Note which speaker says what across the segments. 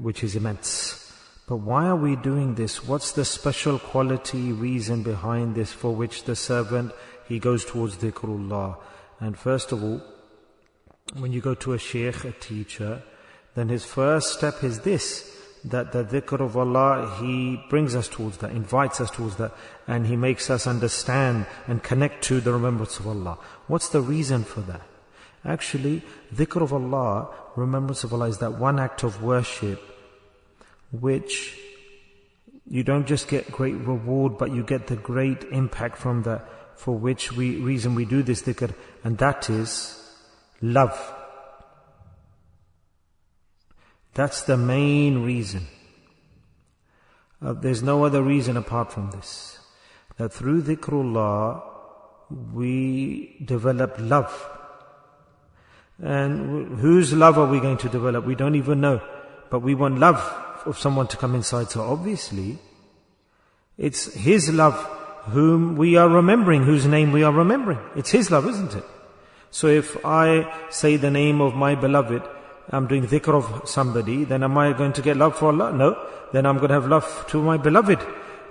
Speaker 1: which is immense. But why are we doing this? What's the special quality, reason behind this for which the servant, he goes towards dhikrullah? And first of all, when you go to a sheikh, a teacher, then his first step is this, that the dhikr of Allah, he brings us towards that, invites us towards that, and he makes us understand and connect to the remembrance of Allah. What's the reason for that? Actually, dhikr of Allah, remembrance of Allah, is that one act of worship which you don't just get great reward, but you get the great impact from that, for which reason we do this dhikr, and that is love. That's the main reason. There's no other reason apart from this. That through dhikrullah, we develop love. And whose love are we going to develop? We don't even know. But we want love of someone to come inside. So obviously, it's His love whom we are remembering, whose name we are remembering. It's His love, isn't it? So if I say the name of my beloved, I'm doing dhikr of somebody, then am I going to get love for Allah? No. Then I'm going to have love to my beloved.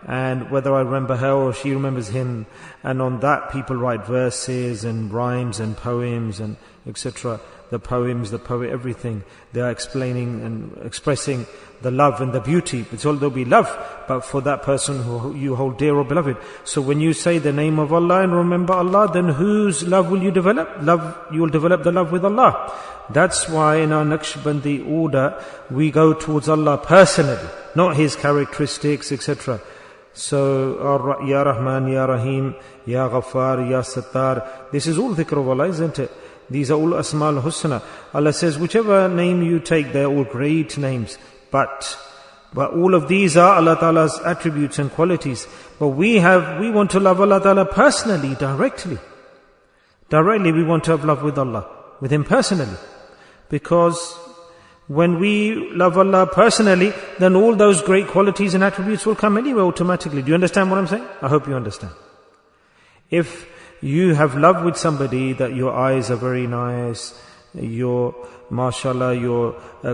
Speaker 1: And whether I remember her or she remembers him, and on that people write verses and rhymes and poems and etc. The poems, the poet, everything. They are explaining and expressing the love and the beauty. It's all there'll be love, but for that person who you hold dear or beloved. So when you say the name of Allah and remember Allah, then whose love will you develop? You will develop the love with Allah. That's why in our Naqshbandi order, we go towards Allah personally, not His characteristics, etc. So, Ya Rahman, Ya Rahim, Ya Ghaffar, Ya Sattar, this is all dhikr of Allah, isn't it? These are all Asma al-Husna. Allah says, whichever name you take, they're all great names. But all of these are Allah Ta'ala's attributes and qualities. But we want to love Allah Ta'ala personally, directly. Directly we want to have love with Allah, with Him personally. Because when we love Allah personally, then all those great qualities and attributes will come anyway automatically. Do you understand what I'm saying? I hope you understand. If you have love with somebody, that your eyes are very nice, your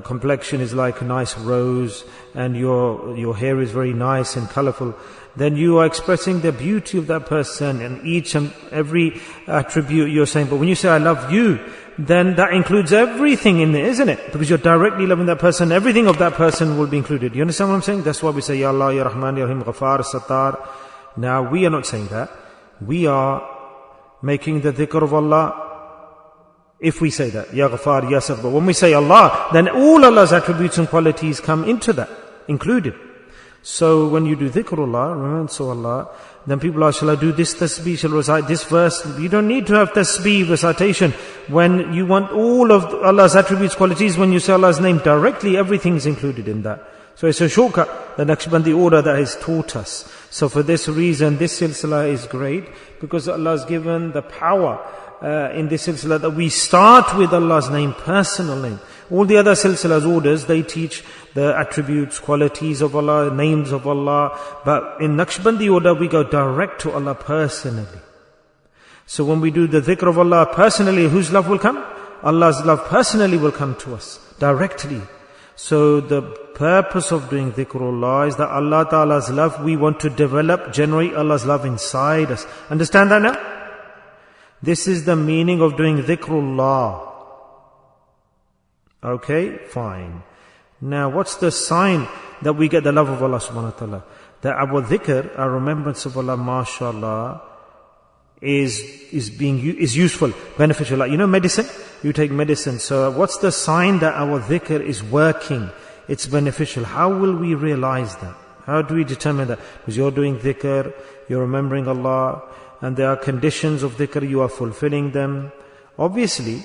Speaker 1: complexion is like a nice rose, and your hair is very nice and colorful, then you are expressing the beauty of that person, and each and every attribute you're saying. But when you say, I love you, then that includes everything in there, isn't it? Because you're directly loving that person, everything of that person will be included. You understand what I'm saying? That's why we say, Ya Allah, Ya Rahman, Ya Rahim, Ghaffar, Sattar. Now, we are not saying that. We are making the dhikr of Allah, if we say that, Ya Ghaffar, Ya Sattar. But when we say Allah, then all Allah's attributes and qualities come into that, included. So when you do dhikrullah, remembrance of Allah, then people ask, shall I do this tasbih, shall I recite this verse? You don't need to have tasbih recitation. When you want all of Allah's attributes, qualities, when you say Allah's name directly, everything is included in that. So it's a shortcut, the Naqshbandi order that is taught us. So for this reason, this silsila is great, because Allah has given the power in this silsila that we start with Allah's name, personal name. All the other silsila's orders, they teach the attributes, qualities of Allah, names of Allah. But in Naqshbandi order, we go direct to Allah personally. So when we do the dhikr of Allah personally, whose love will come? Allah's love personally will come to us, directly. So the purpose of doing dhikrullah is that Allah Ta'ala's love, we want to develop, generate Allah's love inside us. Understand that now? This is the meaning of doing dhikrullah. Okay, fine. Now what's the sign that we get the love of Allah subhanahu wa ta'ala? That our dhikr, our remembrance of Allah, mashallah, is useful, beneficial. Like, you know medicine? You take medicine. So what's the sign that our dhikr is working? It's beneficial. How will we realize that? How do we determine that? Because you're doing dhikr, you're remembering Allah, and there are conditions of dhikr, you are fulfilling them. Obviously,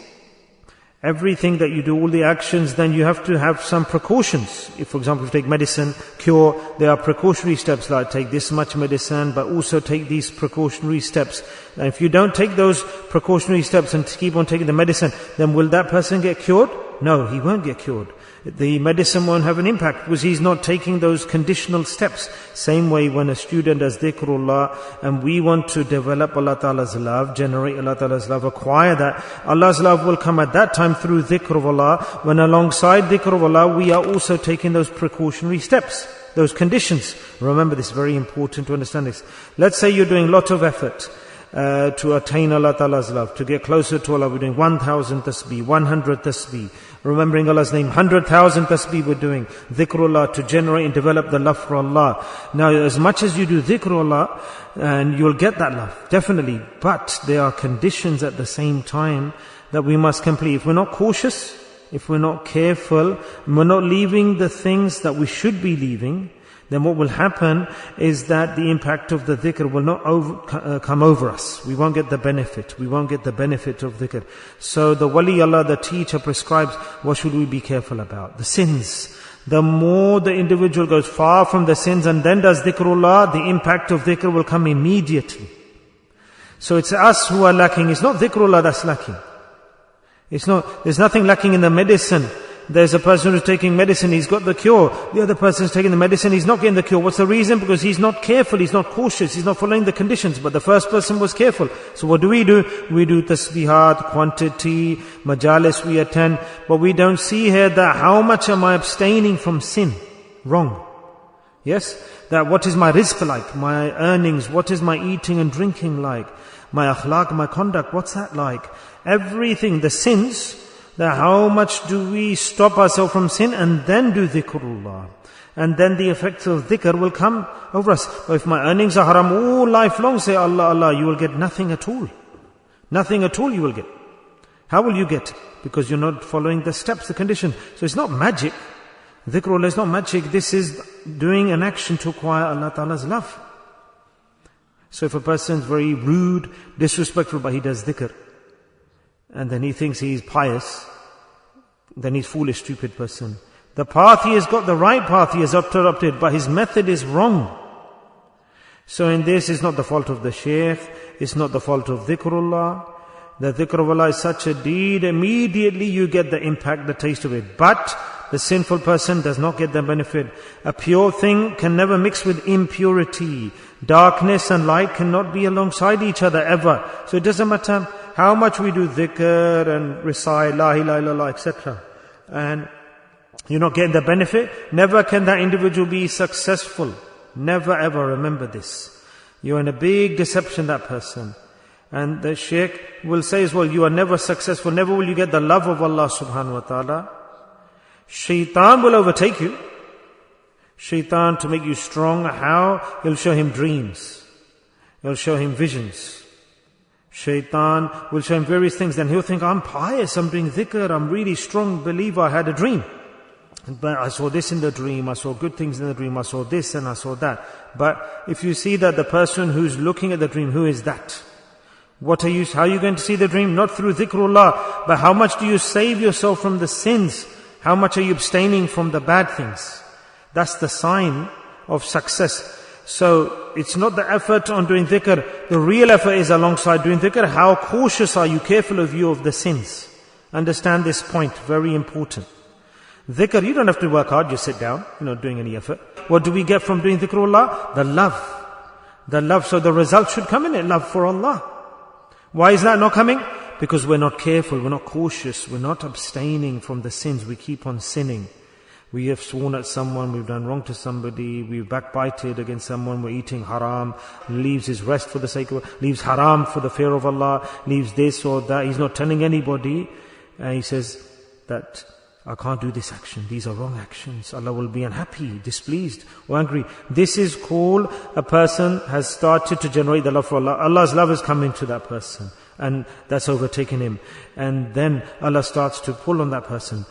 Speaker 1: everything that you do, all the actions, then you have to have some precautions. If, for example, you take medicine, cure, there are precautionary steps like take this much medicine, but also take these precautionary steps. And if you don't take those precautionary steps and keep on taking the medicine, then will that person get cured? No, he won't get cured. The medicine won't have an impact because he's not taking those conditional steps. Same way when a student does dhikrullah and we want to develop Allah Ta'ala's love, generate Allah Ta'ala's love, acquire that, Allah's love will come at that time through dhikr of Allah, when alongside dhikr of Allah we are also taking those precautionary steps, those conditions. Remember this, very important to understand this. Let's say you're doing a lot of effort to attain Allah Ta'ala's love, to get closer to Allah. We're doing 1,000 tasbih, 100 tasbih, remembering Allah's name, 100,000 tasbih we're doing, dhikrullah, to generate and develop the love for Allah. Now, as much as you do dhikrullah, and you'll get that love, definitely, but there are conditions at the same time that we must complete. If we're not cautious, if we're not careful, we're not leaving the things that we should be leaving, then what will happen is that the impact of the dhikr will not come over us. We won't get the benefit. We won't get the benefit of dhikr. So the wali Allah, the teacher, prescribes what should we be careful about? The sins. The more the individual goes far from the sins and then does dhikrullah, the impact of dhikr will come immediately. So it's us who are lacking. It's not dhikrullah that's lacking. There's nothing lacking in the medicine. There's a person who's taking medicine, he's got the cure. The other person's taking the medicine, he's not getting the cure. What's the reason? Because he's not careful, he's not cautious, he's not following the conditions. But the first person was careful. So what do? We do tasbihat, quantity, majalis we attend. But we don't see here that how much am I abstaining from sin? Wrong. Yes? That what is my rizq like? My earnings? What is my eating and drinking like? My akhlaq, my conduct, what's that like? Everything, the sins, that how much do we stop ourselves from sin and then do dhikrullah. And then the effects of dhikr will come over us. But if my earnings are haram all life long, say Allah, Allah, you will get nothing at all. Nothing at all you will get. How will you get? Because you're not following the steps, the condition. So it's not magic. Dhikrullah is not magic. This is doing an action to acquire Allah Ta'ala's love. So if a person is very rude, disrespectful, but he does dhikr, and then he thinks he is pious, then he's foolish, stupid person. The path he has got, the right path he has adopted, but his method is wrong. So in this, it's not the fault of the shaykh, it's not the fault of dhikrullah. The dhikr of Allah is such a deed, immediately you get the impact, the taste of it. But the sinful person does not get the benefit. A pure thing can never mix with impurity. Darkness and light cannot be alongside each other ever. So it doesn't matter how much we do dhikr and recite la ilaha illallah, etc. And you're not getting the benefit, never can that individual be successful. Never ever, remember this. You're in a big deception, that person. And the shaykh will say as well, you are never successful, never will you get the love of Allah subhanahu wa ta'ala. Shaitan will overtake you. Shaitan, to make you strong, how? He'll show him dreams. He'll show him visions. Shaitan will show him various things. Then he'll think, I'm pious, I'm doing dhikr, I'm really strong believer, I had a dream. But I saw this in the dream, I saw good things in the dream, I saw this and I saw that. But if you see that the person who's looking at the dream, who is that? How are you going to see the dream? Not through dhikrullah, but how much do you save yourself from the sins? How much are you abstaining from the bad things? That's the sign of success. So it's not the effort on doing dhikr. The real effort is alongside doing dhikr. How cautious are you, careful of you of the sins? Understand this point, very important. Dhikr, you don't have to work hard, just sit down, you're not doing any effort. What do we get from doing dhikrullah? The love. The love, so the result should come in it, love for Allah. Why is that not coming? Because we're not careful, we're not cautious, we're not abstaining from the sins, we keep on sinning. We have sworn at someone, we've done wrong to somebody, we've backbited against someone, we're eating haram, leaves his rest for the sake of, leaves haram for the fear of Allah, leaves this or that, he's not telling anybody. And he says that, I can't do this action, these are wrong actions, Allah will be unhappy, displeased or angry. This is called a person has started to generate the love for Allah. Allah's love has come into that person and that's overtaken him. And then Allah starts to pull on that person.